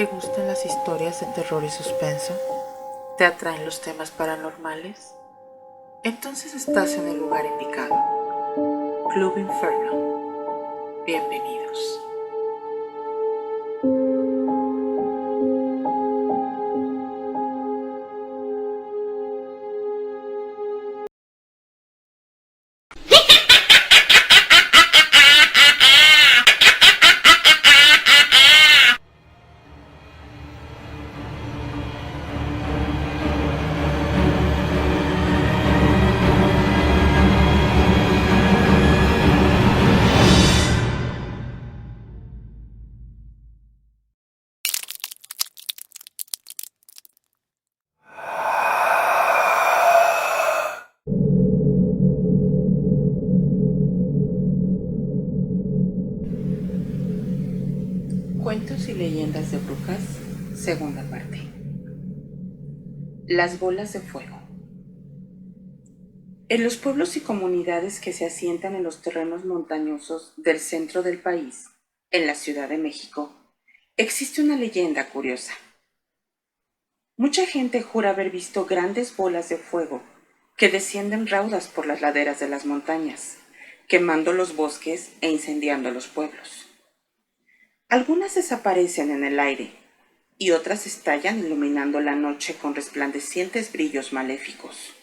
¿Te gustan las historias de terror y suspenso? ¿Te atraen los temas paranormales? Entonces estás en el lugar indicado. Club Inferno. Bienvenidos. Cuentos y leyendas de brujas, segunda parte. Las bolas de fuego. En los pueblos y comunidades que se asientan en los terrenos montañosos del centro del país, en la Ciudad de México, existe una leyenda curiosa. Mucha gente jura haber visto grandes bolas de fuego que descienden raudas por las laderas de las montañas, quemando los bosques e incendiando los pueblos. Algunas desaparecen en el aire y otras estallan iluminando la noche con resplandecientes brillos maléficos.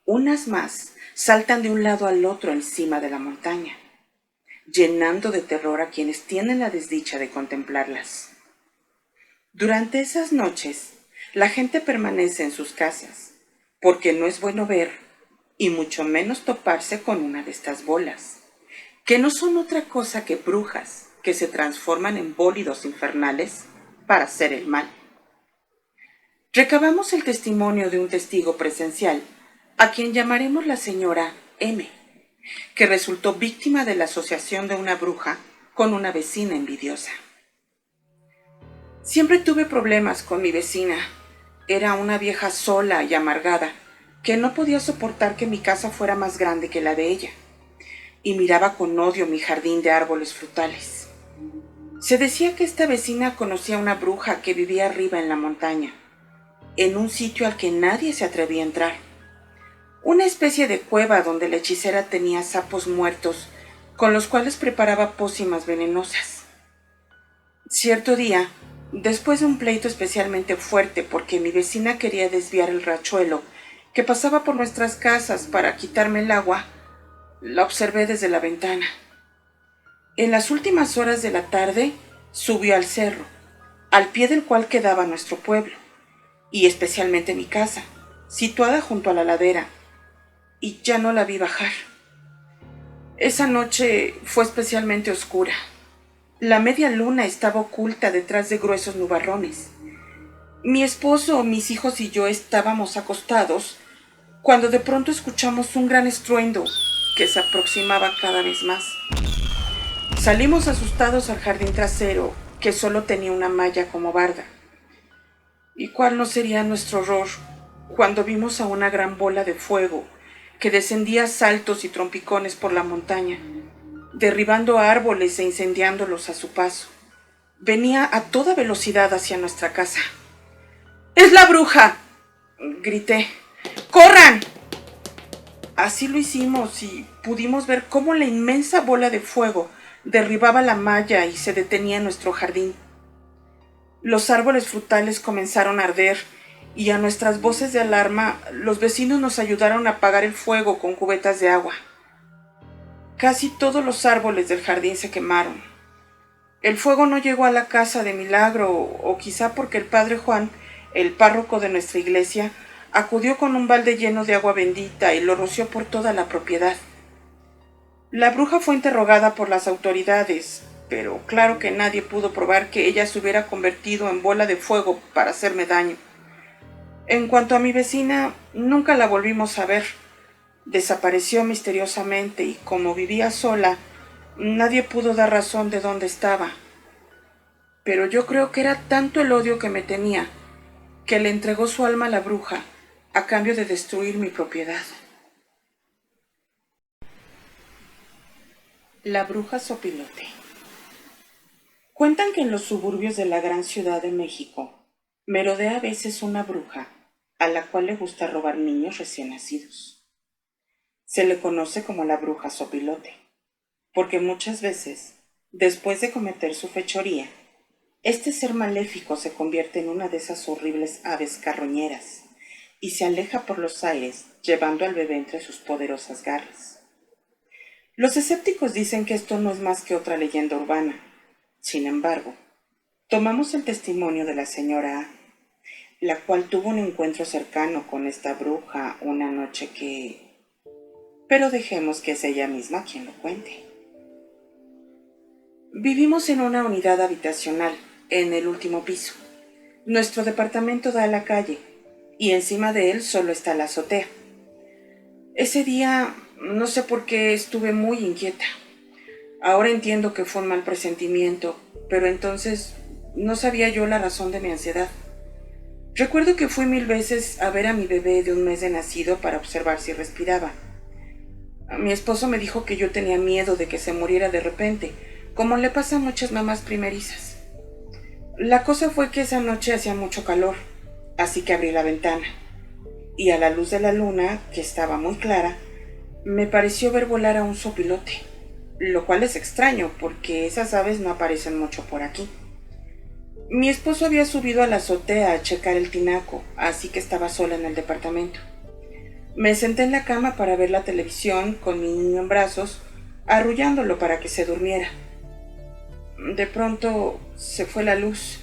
Unas más saltan de un lado al otro encima de la montaña, llenando de terror a quienes tienen la desdicha de contemplarlas. Durante esas noches, la gente permanece en sus casas, porque no es bueno ver, y mucho menos toparse con una de estas bolas, que no son otra cosa que brujas que se transforman en bólidos infernales para hacer el mal. Recabamos el testimonio de un testigo presencial, a quien llamaremos la señora M, que resultó víctima de la asociación de una bruja con una vecina envidiosa. Siempre tuve problemas con mi vecina. Era una vieja sola y amargada, que no podía soportar que mi casa fuera más grande que la de ella, y miraba con odio mi jardín de árboles frutales. Se decía que esta vecina conocía a una bruja que vivía arriba en la montaña, en un sitio al que nadie se atrevía a entrar. Una especie de cueva donde la hechicera tenía sapos muertos con los cuales preparaba pócimas venenosas. Cierto día, después de un pleito especialmente fuerte porque mi vecina quería desviar el riachuelo que pasaba por nuestras casas para quitarme el agua, la observé desde la ventana. En las últimas horas de la tarde subió al cerro, al pie del cual quedaba nuestro pueblo, y especialmente mi casa, situada junto a la ladera, y ya no la vi bajar. Esa noche fue especialmente oscura. La media luna estaba oculta detrás de gruesos nubarrones. Mi esposo, mis hijos y yo estábamos acostados cuando de pronto escuchamos un gran estruendo que se aproximaba cada vez más. Salimos asustados al jardín trasero, que solo tenía una malla como barda. ¿Y cuál no sería nuestro horror cuando vimos a una gran bola de fuego que descendía a saltos y trompicones por la montaña, derribando árboles e incendiándolos a su paso? Venía a toda velocidad hacia nuestra casa. ¡Es la bruja!, grité. ¡Corran! Así lo hicimos y pudimos ver cómo la inmensa bola de fuego derribaba la malla y se detenía en nuestro jardín. Los árboles frutales comenzaron a arder y a nuestras voces de alarma los vecinos nos ayudaron a apagar el fuego con cubetas de agua. Casi todos los árboles del jardín se quemaron. El fuego no llegó a la casa de milagro, o quizá porque el padre Juan, el párroco de nuestra iglesia, acudió con un balde lleno de agua bendita y lo roció por toda la propiedad. La bruja fue interrogada por las autoridades, pero claro que nadie pudo probar que ella se hubiera convertido en bola de fuego para hacerme daño. En cuanto a mi vecina, nunca la volvimos a ver. Desapareció misteriosamente y como vivía sola, nadie pudo dar razón de dónde estaba. Pero yo creo que era tanto el odio que me tenía, que le entregó su alma a la bruja a cambio de destruir mi propiedad. La bruja sopilote. Cuentan que en los suburbios de la gran ciudad de México merodea a veces una bruja a la cual le gusta robar niños recién nacidos. Se le conoce como la bruja sopilote, porque muchas veces, después de cometer su fechoría, este ser maléfico se convierte en una de esas horribles aves carroñeras y se aleja por los aires llevando al bebé entre sus poderosas garras. Los escépticos dicen que esto no es más que otra leyenda urbana. Sin embargo, tomamos el testimonio de la señora A, la cual tuvo un encuentro cercano con esta bruja una noche que... Pero dejemos que es ella misma quien lo cuente. Vivimos en una unidad habitacional, en el último piso. Nuestro departamento da a la calle, y encima de él solo está la azotea. Ese día, no sé por qué, estuve muy inquieta. Ahora entiendo que fue un mal presentimiento, pero entonces no sabía yo la razón de mi ansiedad. Recuerdo que fui 1000 veces a ver a mi bebé de un mes de nacido para observar si respiraba. Mi esposo me dijo que yo tenía miedo de que se muriera de repente, como le pasa a muchas mamás primerizas. La cosa fue que esa noche hacía mucho calor, así que abrí la ventana, y a la luz de la luna, que estaba muy clara, me pareció ver volar a un sopilote, lo cual es extraño porque esas aves no aparecen mucho por aquí. Mi esposo había subido a la azotea a checar el tinaco, así que estaba sola en el departamento. Me senté en la cama para ver la televisión con mi niño en brazos, arrullándolo para que se durmiera. De pronto se fue la luz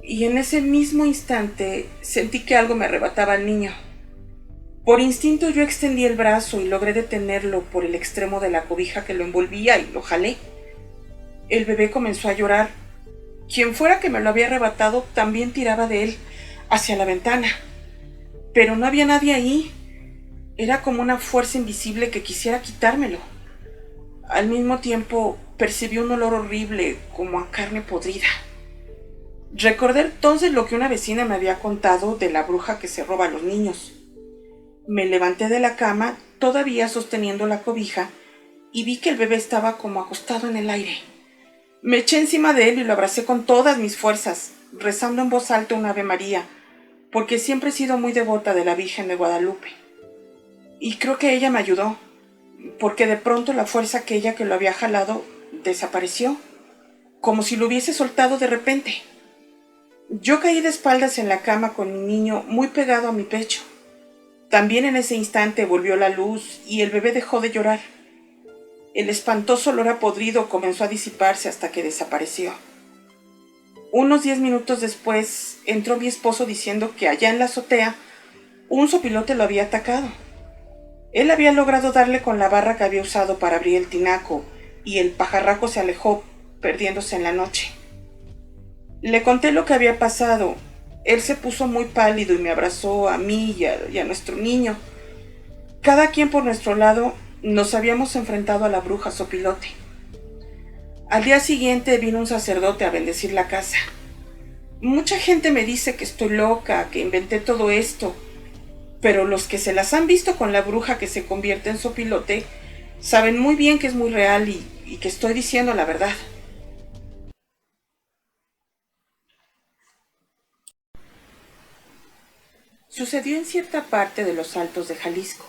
y en ese mismo instante sentí que algo me arrebataba al niño. Por instinto yo extendí el brazo y logré detenerlo por el extremo de la cobija que lo envolvía y lo jalé. El bebé comenzó a llorar. Quien fuera que me lo había arrebatado también tiraba de él hacia la ventana, pero no había nadie ahí. Era como una fuerza invisible que quisiera quitármelo. Al mismo tiempo percibí un olor horrible, como a carne podrida. Recordé entonces lo que una vecina me había contado de la bruja que se roba a los niños. Me levanté de la cama, todavía sosteniendo la cobija, y vi que el bebé estaba como acostado en el aire. Me eché encima de él y lo abracé con todas mis fuerzas, rezando en voz alta un Ave María, porque siempre he sido muy devota de la Virgen de Guadalupe. Y creo que ella me ayudó, porque de pronto la fuerza aquella que lo había jalado desapareció, como si lo hubiese soltado de repente. Yo caí de espaldas en la cama con mi niño muy pegado a mi pecho. También en ese instante volvió la luz y el bebé dejó de llorar. El espantoso olor a podrido comenzó a disiparse hasta que desapareció. Unos 10 minutos después entró mi esposo diciendo que allá en la azotea un sopilote lo había atacado. Él había logrado darle con la barra que había usado para abrir el tinaco y el pajarraco se alejó, perdiéndose en la noche. Le conté lo que había pasado. Él se puso muy pálido y me abrazó a mí y a nuestro niño. Cada quien por nuestro lado nos habíamos enfrentado a la bruja sopilote. Al día siguiente vino un sacerdote a bendecir la casa. Mucha gente me dice que estoy loca, que inventé todo esto, pero los que se las han visto con la bruja que se convierte en sopilote saben muy bien que es muy real y que estoy diciendo la verdad. Sucedió en cierta parte de los Altos de Jalisco.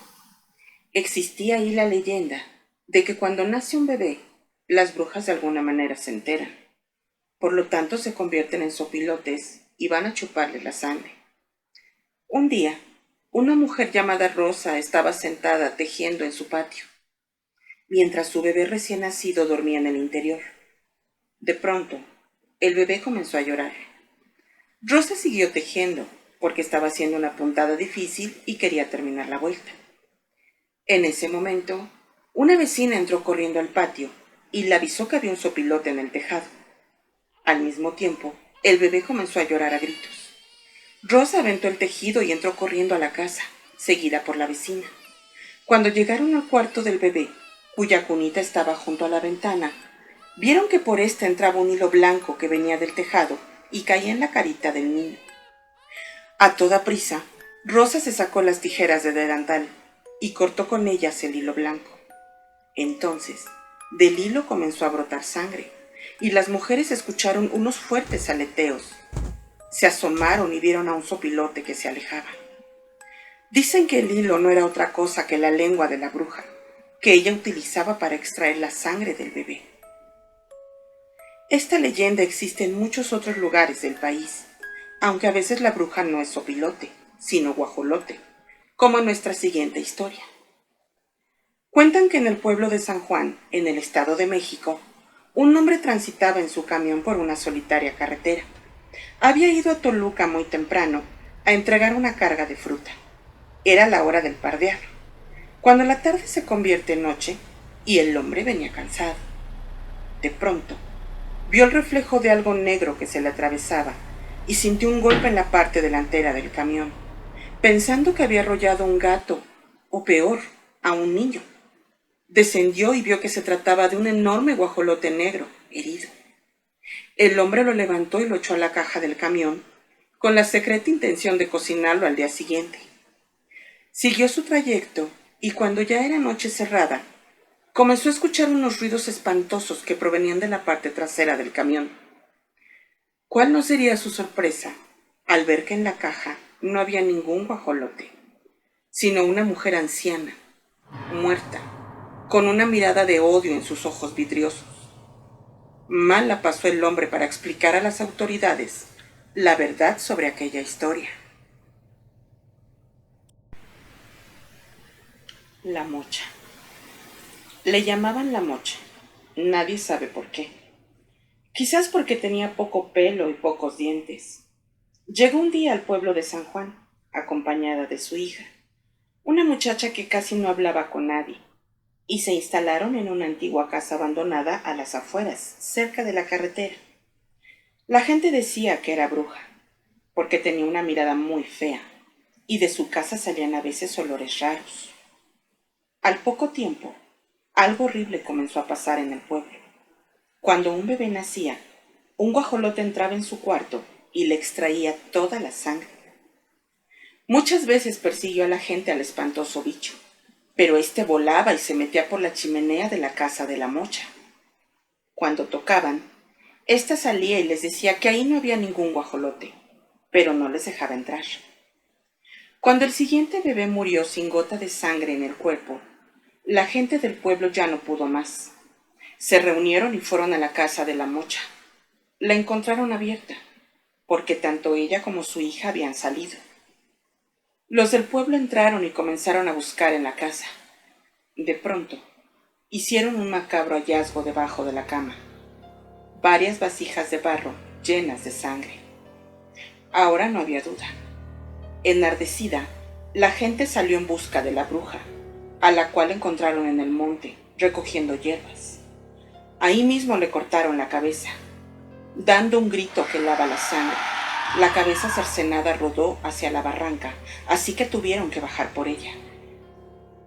Existía ahí la leyenda de que cuando nace un bebé, las brujas de alguna manera se enteran. Por lo tanto, se convierten en sopilotes y van a chuparle la sangre. Un día, una mujer llamada Rosa estaba sentada tejiendo en su patio, mientras su bebé recién nacido dormía en el interior. De pronto, el bebé comenzó a llorar. Rosa siguió tejiendo, porque estaba haciendo una puntada difícil y quería terminar la vuelta. En ese momento, una vecina entró corriendo al patio y le avisó que había un sopilote en el tejado. Al mismo tiempo, el bebé comenzó a llorar a gritos. Rosa aventó el tejido y entró corriendo a la casa, seguida por la vecina. Cuando llegaron al cuarto del bebé, cuya cunita estaba junto a la ventana, vieron que por ésta entraba un hilo blanco que venía del tejado y caía en la carita del niño. A toda prisa, Rosa se sacó las tijeras de delantal y cortó con ellas el hilo blanco. Entonces, del hilo comenzó a brotar sangre, y las mujeres escucharon unos fuertes aleteos. Se asomaron y vieron a un sopilote que se alejaba. Dicen que el hilo no era otra cosa que la lengua de la bruja, que ella utilizaba para extraer la sangre del bebé. Esta leyenda existe en muchos otros lugares del país, aunque a veces la bruja no es sopilote, sino guajolote, como en nuestra siguiente historia. Cuentan que en el pueblo de San Juan, en el Estado de México, un hombre transitaba en su camión por una solitaria carretera. Había ido a Toluca muy temprano a entregar una carga de fruta. Era la hora del pardear, cuando la tarde se convierte en noche y el hombre venía cansado. De pronto, vio el reflejo de algo negro que se le atravesaba y sintió un golpe en la parte delantera del camión, pensando que había arrollado un gato, o peor, a un niño. Descendió y vio que se trataba de un enorme guajolote negro, herido. El hombre lo levantó y lo echó a la caja del camión, con la secreta intención de cocinarlo al día siguiente. Siguió su trayecto y cuando ya era noche cerrada, comenzó a escuchar unos ruidos espantosos que provenían de la parte trasera del camión. ¿Cuál no sería su sorpresa al ver que en la caja no había ningún guajolote, sino una mujer anciana, muerta, con una mirada de odio en sus ojos vidriosos? Mal la pasó el hombre para explicar a las autoridades la verdad sobre aquella historia. La mocha. Le llamaban la mocha. Nadie sabe por qué. Quizás porque tenía poco pelo y pocos dientes. Llegó un día al pueblo de San Juan, acompañada de su hija, una muchacha que casi no hablaba con nadie, y se instalaron en una antigua casa abandonada a las afueras, cerca de la carretera. La gente decía que era bruja, porque tenía una mirada muy fea, y de su casa salían a veces olores raros. Al poco tiempo, algo horrible comenzó a pasar en el pueblo. Cuando un bebé nacía, un guajolote entraba en su cuarto y le extraía toda la sangre. Muchas veces persiguió a la gente al espantoso bicho, pero éste volaba y se metía por la chimenea de la casa de la mocha. Cuando tocaban, ésta salía y les decía que ahí no había ningún guajolote, pero no les dejaba entrar. Cuando el siguiente bebé murió sin gota de sangre en el cuerpo, la gente del pueblo ya no pudo más. Se reunieron y fueron a la casa de la mocha. La encontraron abierta, porque tanto ella como su hija habían salido. Los del pueblo entraron y comenzaron a buscar en la casa. De pronto, hicieron un macabro hallazgo debajo de la cama. Varias vasijas de barro llenas de sangre. Ahora no había duda. Enardecida, la gente salió en busca de la bruja, a la cual encontraron en el monte, recogiendo hierbas. Ahí mismo le cortaron la cabeza. Dando un grito que helaba la sangre, la cabeza cercenada rodó hacia la barranca, así que tuvieron que bajar por ella.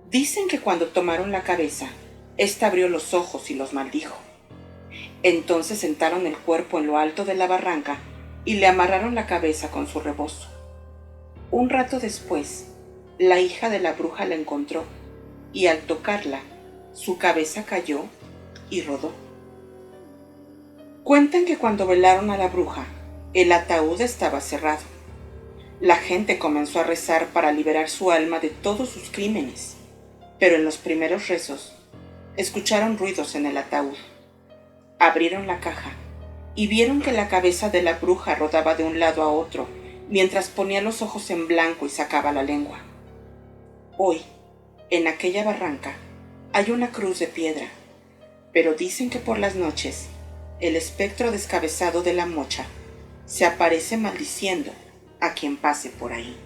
Dicen que cuando tomaron la cabeza, ésta abrió los ojos y los maldijo. Entonces sentaron el cuerpo en lo alto de la barranca y le amarraron la cabeza con su rebozo. Un rato después, la hija de la bruja la encontró y al tocarla, su cabeza cayó y rodó. Cuentan que cuando velaron a la bruja, el ataúd estaba cerrado. La gente comenzó a rezar para liberar su alma de todos sus crímenes, pero en los primeros rezos, escucharon ruidos en el ataúd. Abrieron la caja y vieron que la cabeza de la bruja rodaba de un lado a otro mientras ponía los ojos en blanco y sacaba la lengua. Hoy, en aquella barranca, hay una cruz de piedra, pero dicen que por las noches, el espectro descabezado de la mocha se aparece maldiciendo a quien pase por ahí.